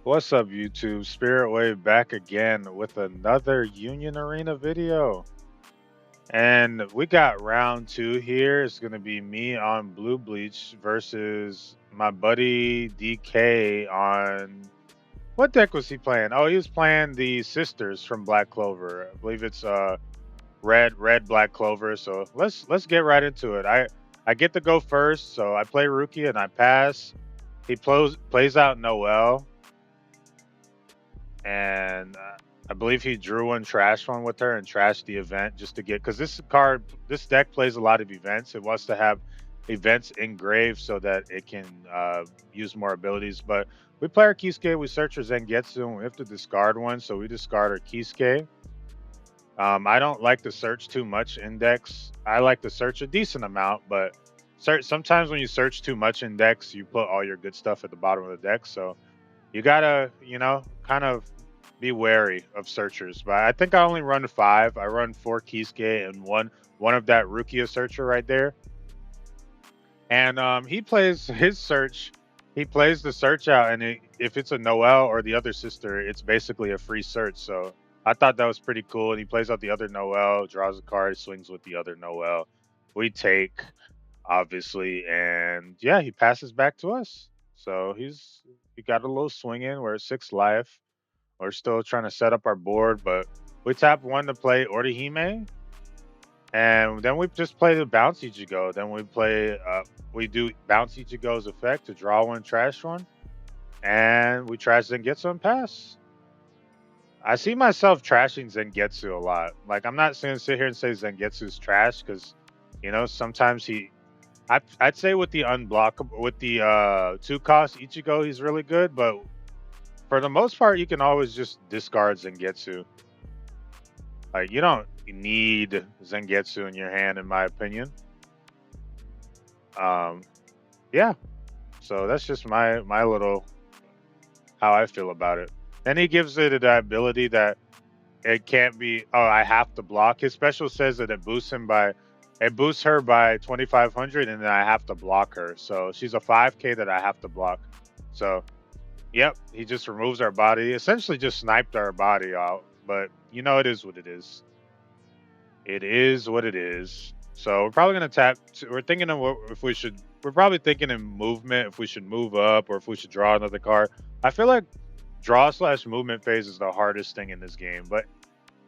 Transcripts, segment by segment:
What's up, YouTube? Spirit Wave back again with another Union Arena video. And we got round two here. It's going to be me on Blue Bleach versus my buddy DK on. What deck was he playing? Oh, he was playing the Sisters from Black Clover. I believe it's red Black Clover. So let's get right into it. I get to go first, so I play Rukia and I pass. He plays out Noelle, and I believe he drew one trash one with her and trashed the event just to get, because this deck plays a lot of events. It wants to have events engraved so that it can use more abilities. But we play our Kisuke, we search for Zangetsu, and we have to discard one, so we discard our Kisuke. I don't like to search too much in decks. I like to search a decent amount, but sometimes when you search too much in decks, you put all your good stuff at the bottom of the deck. So you gotta, kind of be wary of searchers. But I think I only run five. I run four Kisuke and one of that Rukia searcher right there. And he plays his search. He plays the search out, and if it's a Noelle or the other sister, it's basically a free search. So I thought that was pretty cool. And he plays out the other Noelle, draws a card, swings with the other Noelle. We take, obviously, and yeah, he passes back to us. So he got a little swing in. We're at 6 life. We're still trying to set up our board, but we tap one to play Orihime, and then we just play the bounce Ichigo. Then we do bounce Ichigo's effect to draw one, trash one, and we trash Zengetsu and pass. I see myself trashing Zengetsu a lot. Like, I'm not going to sit here and say Zengetsu's trash because, sometimes I'd say with the unblockable, with the 2 cost Ichigo, he's really good, but for the most part, you can always just discard Zengetsu. Like, you don't need Zengetsu in your hand, in my opinion. Um, yeah. So that's just my little how I feel about it. Then he gives it the ability that it can't be. Oh, I have to block. His special says that it boosts her by 2,500, and then I have to block her. So she's a 5K that I have to block. So, yep, he just removes our body. Essentially, just sniped our body out. But it is what it is. It is what it is. So we're probably gonna tap. We're thinking of what if we should. We're probably thinking in movement if we should move up or if we should draw another card. I feel like draw/movement phase is the hardest thing in this game. But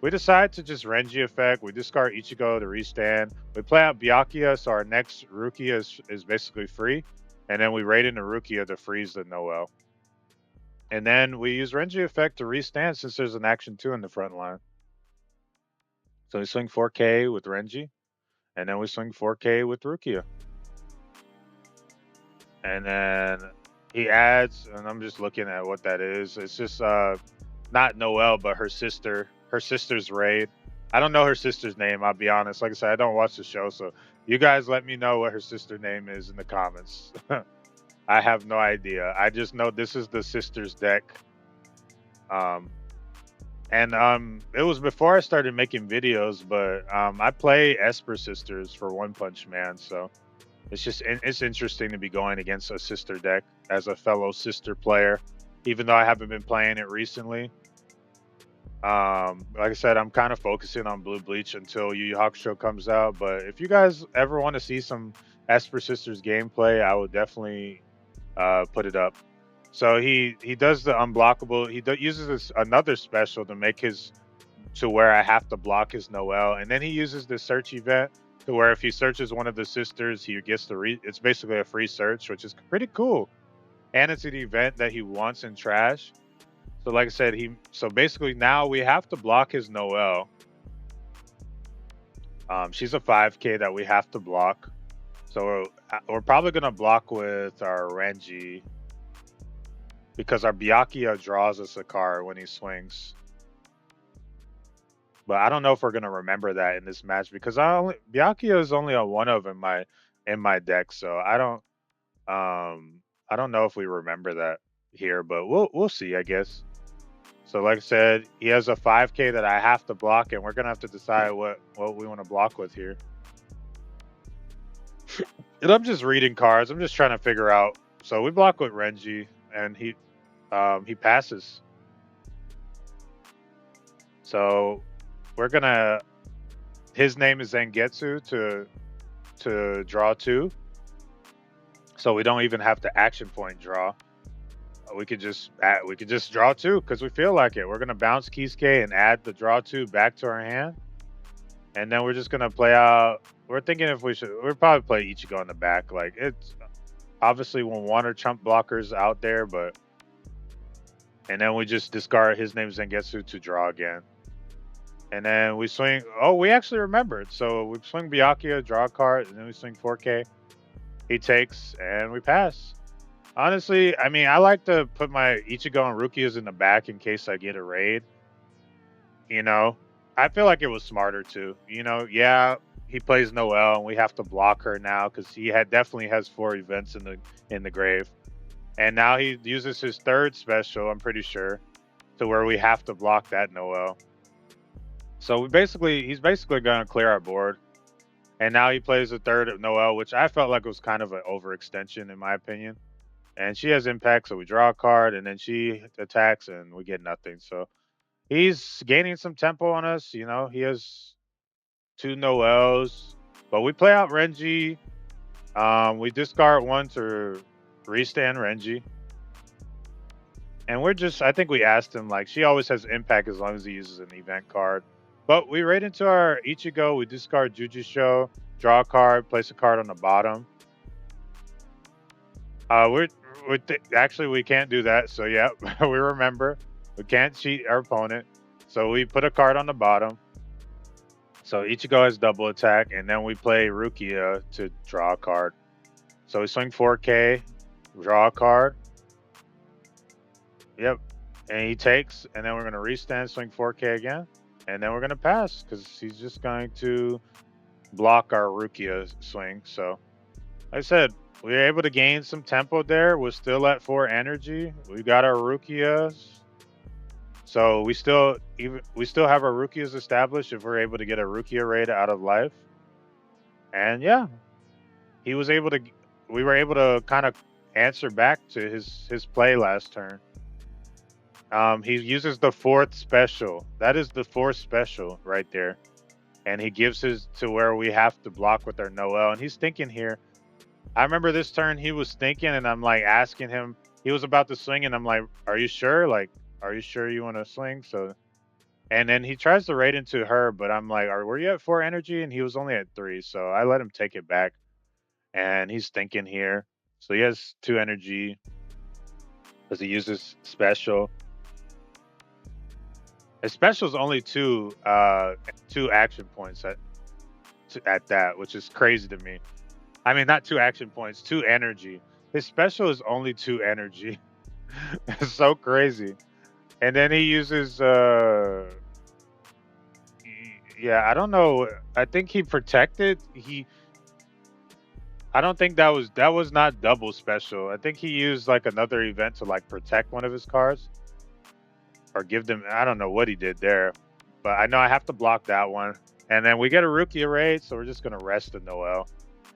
we decide to just Renji effect. We discard Ichigo to restand. We play out Byakuya, so our next Rukia is basically free, and then we raid into Rukia to freeze the Noelle. And then we use Renji effect to restand since there's an action 2 in the front line. So we swing 4K with Renji, and then we swing 4K with Rukia. And then he adds, and I'm just looking at what that is. It's just not Noelle, but her sister's raid. I don't know her sister's name, I'll be honest. Like I said, I don't watch the show, so you guys let me know what her sister name is in the comments. I have no idea. I just know this is the sister's deck. Um, and it was before I started making videos, but I play Esper Sisters for One Punch Man, so it's interesting to be going against a sister deck as a fellow sister player, even though I haven't been playing it recently. Like I said, I'm kind of focusing on Blue Bleach until Yu Yu Hakusho comes out. But if you guys ever want to see some Esper Sisters gameplay, I would definitely put it up. So he does the unblockable. Uses another special to make his to where I have to block his Noelle, and then he uses the search event to where if he searches one of the sisters, he gets it's basically a free search, which is pretty cool, and it's an event that he wants in trash. So like I said, so basically now we have to block his Noelle. She's a 5K that we have to block. So we're probably gonna block with our Renji because our Byakuya draws us a card when he swings. But I don't know if we're gonna remember that in this match because Byakuya is only a one of in my deck, so I don't know if we remember that here, but we'll see, I guess. So like I said, he has a 5K that I have to block, and we're gonna have to decide what we want to block with here. And I'm just reading cards. I'm just trying to figure out. So we block with Renji, and he passes. So we're gonna. His name is Zangetsu to draw two. So we don't even have to action point draw. We could just draw two because we feel like it. We're gonna bounce Kisuke and add the draw two back to our hand, and then we're just gonna play out. We're thinking if we should. We'll probably play Ichigo in the back. Like it's obviously when one or chump blockers out there, but and then we just discard his name Zangetsu to draw again. And then we swing. Oh, we actually remembered. So we swing Byakuya, draw a card, and then we swing 4K. He takes, and we pass. Honestly, I mean, I like to put my Ichigo and Rukias in the back in case I get a raid. You know, I feel like it was smarter too. Yeah, he plays Noelle, and we have to block her now because he definitely has 4 events in the grave, and now he uses his third special. I'm pretty sure to where we have to block that Noelle. So he's basically going to clear our board. And now he plays the third of Noelle, which I felt like was kind of an overextension in my opinion. And she has impact, so we draw a card, and then she attacks, and we get nothing. So he's gaining some tempo on us. He has 2 Noelles, but we play out Renji. We discard one to restand Renji. And I think we asked him, like, she always has impact as long as he uses an event card. But we raid into our Ichigo, we discard Jujutsu, draw a card, place a card on the bottom. Actually, we can't do that. So, yeah, we remember. We can't cheat our opponent. So, we put a card on the bottom. So, Ichigo has double attack, and then we play Rukia to draw a card. So, we swing 4K, draw a card. Yep. And he takes, and then we're going to restand, swing 4K again. And then we're going to pass because he's just going to block our Rukia swing. So, like I said, we were able to gain some tempo there. We're still at 4 energy. We got our Rukias. So we still have our Rukias established if we're able to get a Rukia raid out of life. And yeah, we were able to kind of answer back to his play last turn. He uses the 4th special. That is the 4th special right there. And he gives his to where we have to block with our Noelle. And he's thinking here. I remember this turn he was thinking, and I'm like asking him. He was about to swing, and I'm like, "Are you sure? Like, are you sure you want to swing?" So, and then he tries to raid into her, but I'm like, "Were you at 4 energy?" And he was only at 3, so I let him take it back. And he's thinking here, so he has 2 energy because he uses special. His special is only 2 action points at that, which is crazy to me. I mean, not 2 action points, 2 energy. His special is only 2 energy. It's so crazy. And then he uses yeah, I don't know. I think he protected. I don't think that was not double special. I think he used like another event to like protect one of his cards or give them. I don't know what he did there, but I know I have to block that one. And then we get a Rukia raid, so we're just gonna rest the Noelle.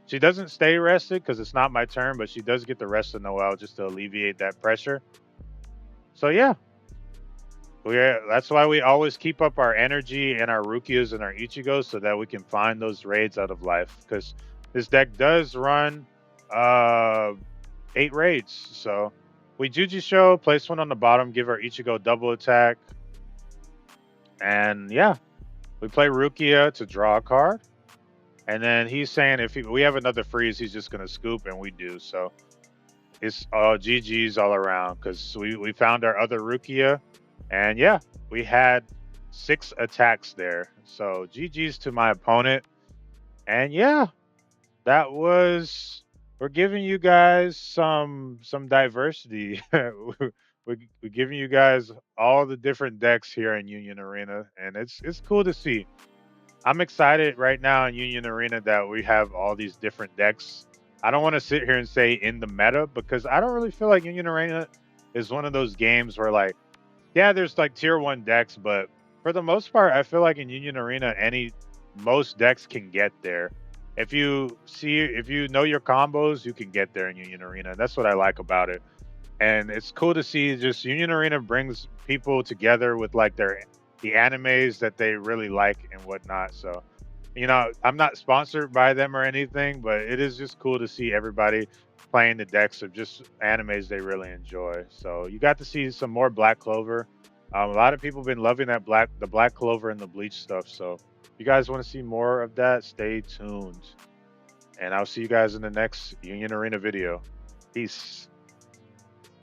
She doesn't stay rested because it's not my turn, but she does get the rest of Noelle just to alleviate that pressure. So yeah, that's why we always keep up our energy and our Rukias and our Ichigos so that we can find those raids out of life. Because this deck does run 8 raids. So we Jujutsu, place one on the bottom, give our Ichigo double attack. And yeah, we play Rukia to draw a card. And then he's saying if we have another freeze, he's just going to scoop, and we do. So it's GG's all around because we found our other Rukia. And yeah, we had 6 attacks there. So GG's to my opponent. And yeah, we're giving you guys some diversity. we're giving you guys all the different decks here in Union Arena, and it's cool to see. I'm excited right now in Union Arena that we have all these different decks. I don't want to sit here and say in the meta because I don't really feel like Union Arena is one of those games where like, yeah, there's like tier 1 decks, but for the most part, I feel like in Union Arena, most decks can get there. If you know your combos, you can get there in Union Arena. That's what I like about it. and it's cool to see just Union Arena brings people together with like the animes that they really like and whatnot. So, I'm not sponsored by them or anything, but it is just cool to see everybody playing the decks of just animes they really enjoy. So you got to see some more Black Clover. A lot of people have been loving the Black Clover and the Bleach stuff. So if you guys want to see more of that, stay tuned. And I'll see you guys in the next Union Arena video. Peace.